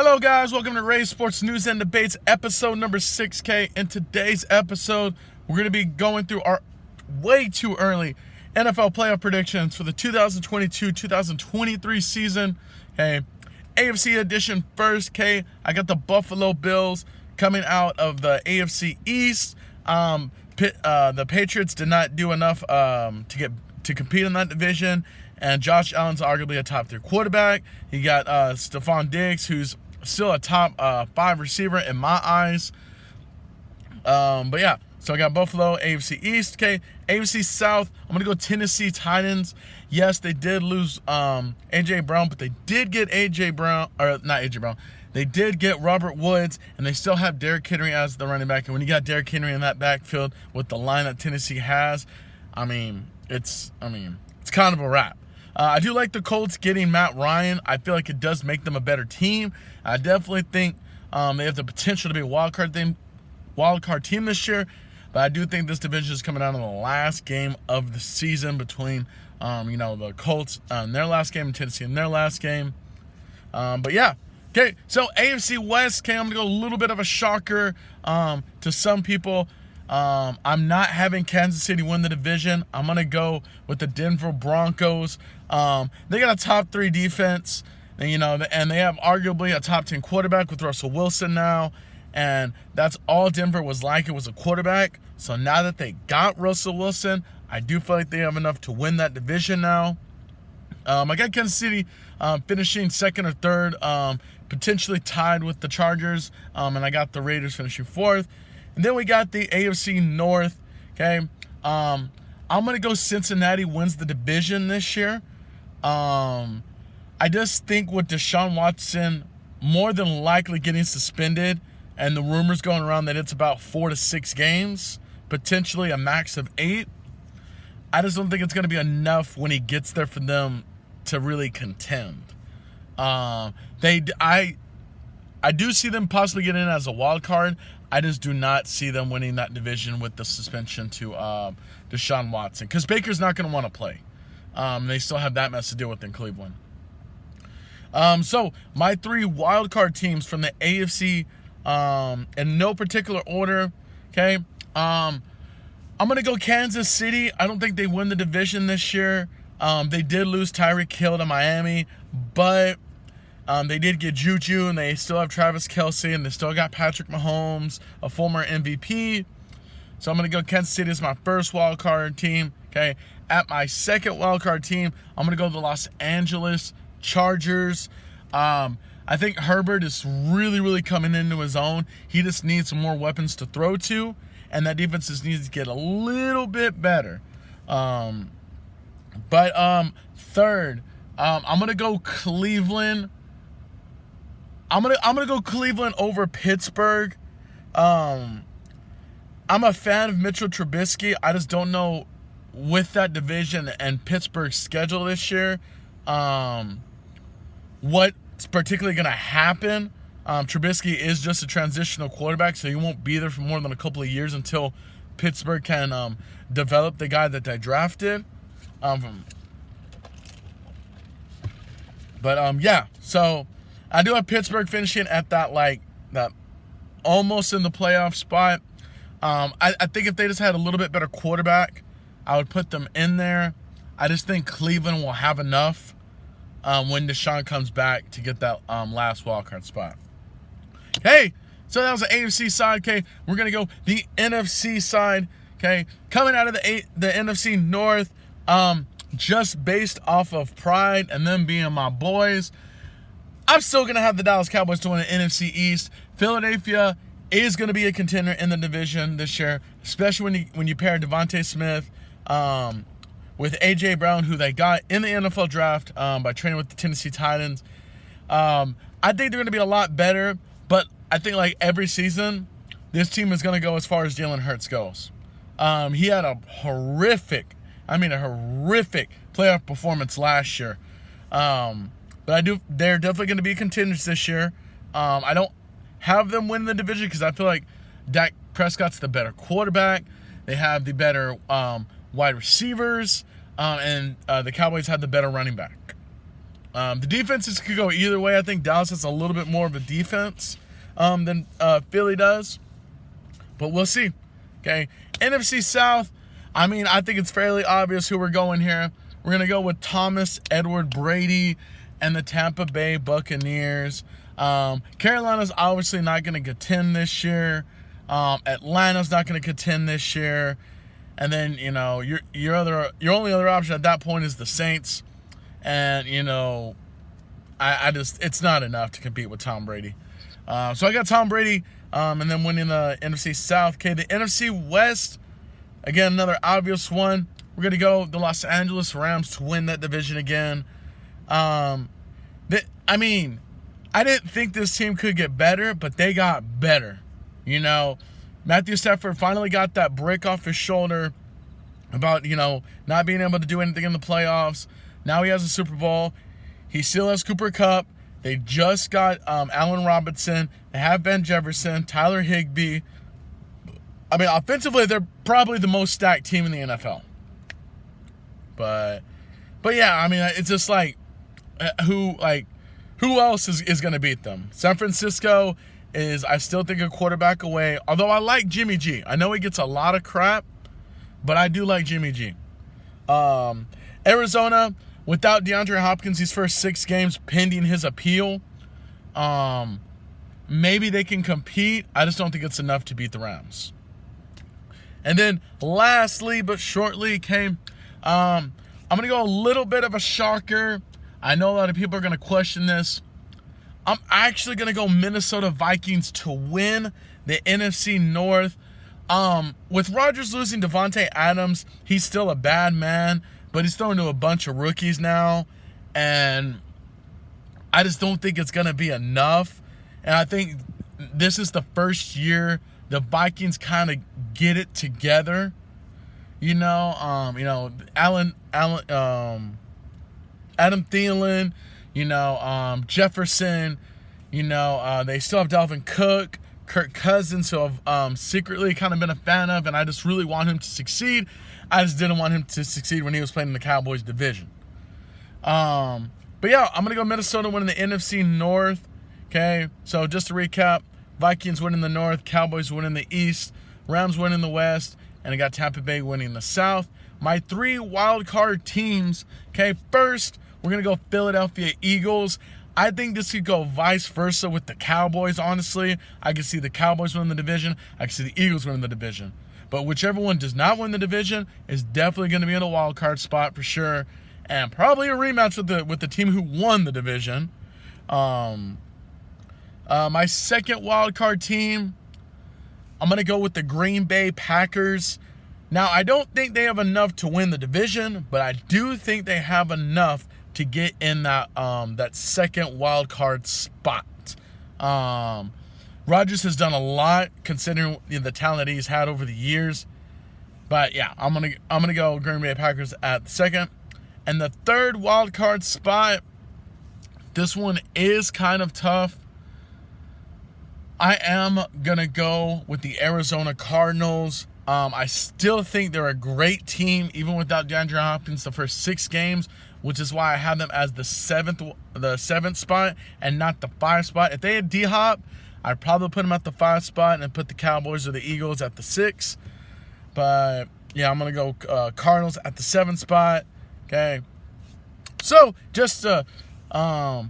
Hello guys, welcome to Ray's Sports News and Debates, episode number 6K. In today's episode, we're going to be going through our way too early NFL playoff predictions for the 2022-2023 season. Okay, AFC edition first. Okay, I got the Buffalo Bills coming out of the AFC East. The Patriots did not do enough to compete in that division, and Josh Allen's arguably a top 3 quarterback. You got Stephon Diggs, who's still a top 5 receiver in my eyes. But yeah, so I got Buffalo, AFC East. Okay, AFC South, I'm gonna go Tennessee Titans. Yes, they did lose AJ Brown, but they did get they did get Robert Woods, and they still have Derrick Henry as the running back. And when you got Derrick Henry in that backfield with the line that Tennessee has, it's kind of a wrap. I do like the Colts getting Matt Ryan. I feel like it does make them a better team. I definitely think they have the potential to be a wild card team this year. But I do think this division is coming out in the last game of the season between the Colts in their last game and Tennessee in their last game. But yeah. Okay, so AFC West, okay, I'm going to go a little bit of a shocker to some people. I'm not having Kansas City win the division. I'm going to go with the Denver Broncos. They got a top 3 defense, and they have arguably a top 10 quarterback with Russell Wilson now. And that's all Denver was like. It was a quarterback. So now that they got Russell Wilson, I do feel like they have enough to win that division now. I got Kansas City finishing second or third, potentially tied with the Chargers, and I got the Raiders finishing 4th. And then we got the AFC North. Okay, I'm gonna go Cincinnati wins the division this year. I just think with Deshaun Watson more than likely getting suspended, and the rumors going around that it's about 4 to 6 games, potentially a max of 8. I just don't think it's going to be enough when he gets there for them to really contend. I do see them possibly getting in as a wild card. I just do not see them winning that division with the suspension to Deshaun Watson, because Baker's not going to want to play. They still have that mess to deal with in Cleveland. So my 3 wild card teams from the AFC, in no particular order. Okay, I'm going to go Kansas City. I don't think they win the division this year. They did lose Tyreek Hill to Miami, but they did get Juju, and they still have Travis Kelce, and they still got Patrick Mahomes, a former MVP. So I'm going to go Kansas City as my first wild card team. Okay, at my second wild card team, I'm going to go the Los Angeles Chargers. I think Herbert is really coming into his own. He just needs some more weapons to throw to, and that defense just needs to get a little bit better. Third, I'm gonna go Cleveland. I'm gonna go Cleveland over Pittsburgh. I'm a fan of Mitchell Trubisky. I just don't know with that division and Pittsburgh's schedule this year, what's particularly gonna happen. Trubisky is just a transitional quarterback, so he won't be there for more than a couple of years until Pittsburgh can develop the guy that they drafted. Yeah, so I do have Pittsburgh finishing at that almost in the playoff spot. I think if they just had a little bit better quarterback, I would put them in there. I just think Cleveland will have enough when Deshaun comes back to get that last wildcard spot. Hey, so that was the AFC side. Okay, we're going to go the NFC side. Okay, coming out of the NFC North, just based off of pride and them being my boys, I'm still going to have the Dallas Cowboys to win the NFC East. Philadelphia is going to be a contender in the division this year, especially when you pair Devontae Smith with A.J. Brown, who they got in the NFL draft by training with the Tennessee Titans. I think they're going to be a lot better, but I think like every season, this team is going to go as far as Jalen Hurts goes. He had a horrific playoff performance last year. But they're definitely going to be contenders this year. I don't have them win the division because I feel like Dak Prescott's the better quarterback. They have the better wide receivers, and the Cowboys have the better running back. The defenses could go either way. I think Dallas has a little bit more of a defense than Philly does. But we'll see. Okay. NFC South, I mean, I think it's fairly obvious who we're going here. We're going to go with Thomas Edward Brady and the Tampa Bay Buccaneers. Carolina's obviously not going to contend this year. Atlanta's not going to contend this year. And then, you know, your only other option at that point is the Saints. And, you know, I just, it's not enough to compete with Tom Brady. So I got Tom Brady and then winning the NFC South. Okay, the NFC West, again, another obvious one. We're going to go the Los Angeles Rams to win that division again. I mean, I didn't think this team could get better, but they got better. You know, Matthew Stafford finally got that brick off his shoulder about, you know, not being able to do anything in the playoffs. Now he has a Super Bowl. He still has Cooper Kupp. They just got Allen Robinson. They have Ben Jefferson, Tyler Higbee. I mean, offensively, they're probably the most stacked team in the NFL. But yeah, I mean, it's just like, who else is going to beat them? San Francisco is, I still think, a quarterback away. Although I like Jimmy G. I know he gets a lot of crap, but I do like Jimmy G. Arizona, without DeAndre Hopkins, these first 6 games pending his appeal, maybe they can compete. I just don't think it's enough to beat the Rams. And then lastly, but shortly, came, I'm going to go a little bit of a shocker. I know a lot of people are going to question this. I'm actually going to go Minnesota Vikings to win the NFC North. With Rodgers losing Devontae Adams, he's still a bad man, but he's throwing to a bunch of rookies now, and I just don't think it's going to be enough. And I think this is the first year the Vikings kind of get it together. Adam Thielen, Jefferson, they still have Dalvin Cook, Kirk Cousins, who I've secretly kind of been a fan of, and I just really want him to succeed. I just didn't want him to succeed when he was playing in the Cowboys division. But yeah, I'm going to go Minnesota winning the NFC North. Okay, so just to recap, Vikings winning the North, Cowboys winning the East, Rams winning the West, and I got Tampa Bay winning the South. My 3 wild card teams, okay, first, we're going to go Philadelphia Eagles. I think this could go vice versa with the Cowboys, honestly. I can see the Cowboys winning the division. I can see the Eagles winning the division. But whichever one does not win the division is definitely going to be in a wild card spot for sure. And probably a rematch with the team who won the division. My second wild card team, I'm going to go with the Green Bay Packers. Now, I don't think they have enough to win the division, but I do think they have enough to get in that second wild card spot. Rodgers has done a lot considering the talent he's had over the years. But yeah, I'm gonna go Green Bay Packers at the second. And the third wild card spot, this one is kind of tough. I am gonna go with the Arizona Cardinals. I still think they're a great team, even without DeAndre Hopkins the first 6 games, which is why I have them as the seventh spot and not the 5 spot. If they had D-Hop, I'd probably put them at the 5 spot and put the Cowboys or the Eagles at the 6. But yeah, I'm gonna go Cardinals at the 7th spot. Okay. So just to go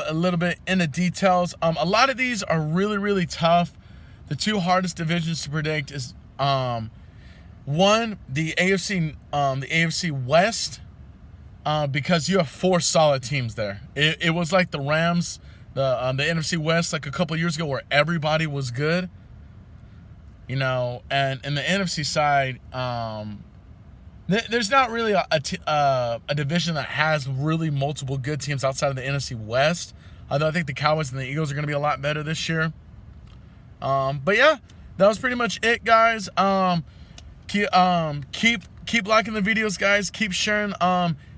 a little bit into details, a lot of these are really, really tough. The 2 hardest divisions to predict is one, the AFC West, because you have 4 solid teams there. It was like the Rams, the NFC West, like a couple of years ago, where everybody was good. And in the NFC side, there's not really a division that has really multiple good teams outside of the NFC West. Although I think the Cowboys and the Eagles are going to be a lot better this year. But yeah, that was pretty much it, guys. Keep liking the videos, guys. Keep sharing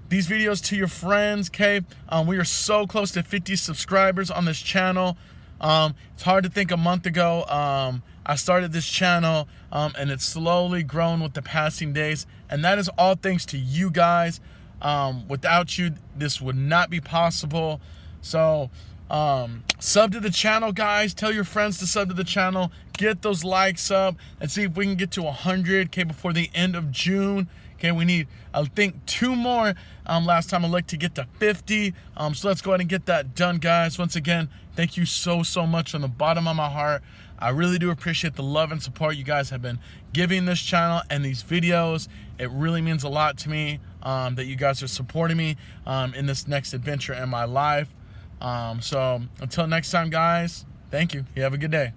these videos to your friends. Okay, we are so close to 50 subscribers on this channel. It's hard to think a month ago I started this channel, and it's slowly grown with the passing days, and that is all thanks to you guys. Without you, this would not be possible. So sub to the channel, guys. Tell your friends to sub to the channel. Get those likes up. Let's see if we can get to 100K before the end of June. Okay, we need, I think, 2 more. Last time I looked to get to 50. So let's go ahead and get that done, guys. Once again, thank you so much from the bottom of my heart. I really do appreciate the love and support you guys have been giving this channel and these videos. It really means a lot to me that you guys are supporting me in this next adventure in my life. So until next time, guys, thank you. You have a good day.